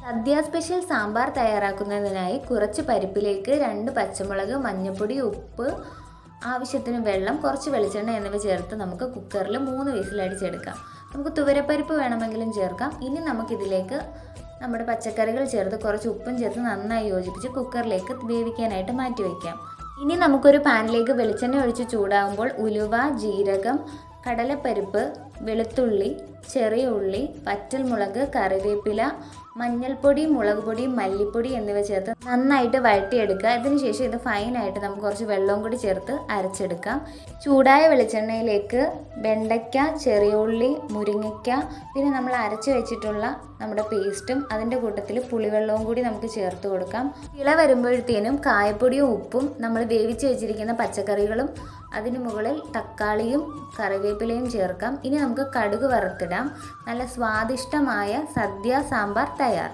സദ്യ special sambar തയ്യാറാക്കുന്നതിനായി കുറച്ച് പരിപ്പിലേക്ക് 2 പച്ചമുളക്, മഞ്ഞൾപ്പൊടി, ഉപ്പ്, ആവശ്യത്തിന് വെള്ളം, കുറച്ച് വെളിച്ചെണ്ണ എന്നിവ ചേർത്ത് നമുക്ക് കുക്കറിൽ 3 വിസിലടിച്ചെടുക്കാം. നമുക്ക് തുവരപ്പരിപ്പ് വേണമെങ്കിലും ചേർക്കാം. ഇനി നമുക്കിതിലേക്ക് നമ്മുടെ പച്ചക്കറികൾ ചേർത്ത് കുറച്ച് ഉപ്പും ചേർത്ത് നന്നായി യോജിപ്പിച്ച് കുക്കറിലേക്ക് വേവിക്കാനായിട്ട് മാറ്റി വയ്ക്കാം. ഇനി നമുക്കൊരു പാനിലേക്ക് വെളിച്ചെണ്ണ ഒഴിച്ച് ചൂടാകുമ്പോൾ ഉലുവ, ജീരകം, കടലപ്പരിപ്പ്, വെളുത്തുള്ളി, ചെറിയ ഉള്ളി, പച്ചമുളക്, കറിവേപ്പില, മഞ്ഞൾപ്പൊടി, മുളക് പൊടി, മല്ലിപ്പൊടി എന്നിവ ചേർത്ത് നന്നായിട്ട് വഴറ്റിയെടുക്കുക. ഇതിനുശേഷം ഇത് ഫൈനായിട്ട് നമുക്ക് കുറച്ച് വെള്ളവും കൂടി ചേർത്ത് അരച്ചെടുക്കാം. ചൂടായ വെളിച്ചെണ്ണയിലേക്ക് വെണ്ടയ്ക്ക, ചെറിയ ഉള്ളി, മുരിങ്ങയ്ക്ക, പിന്നെ നമ്മൾ അരച്ച് വെച്ചിട്ടുള്ള നമ്മുടെ പേസ്റ്റും അതിൻ്റെ കൂട്ടത്തിൽ പുളിവെള്ളവും കൂടി നമുക്ക് ചേർത്ത് കൊടുക്കാം. ഇള വരുമ്പോഴത്തേനും കായപ്പൊടിയും ഉപ്പും നമ്മൾ വേവിച്ച് വെച്ചിരിക്കുന്ന പച്ചക്കറികളും അതിന് മുകളിൽ തക്കാളിയും കറിവേപ്പിലയും ചേർക്കാം. ഇനി നമുക്ക് കടുക് വറുത്തിടാം. നല്ല സ്വാദിഷ്ടമായ സദ്യ സാമ്പാർ തയ്യാർ.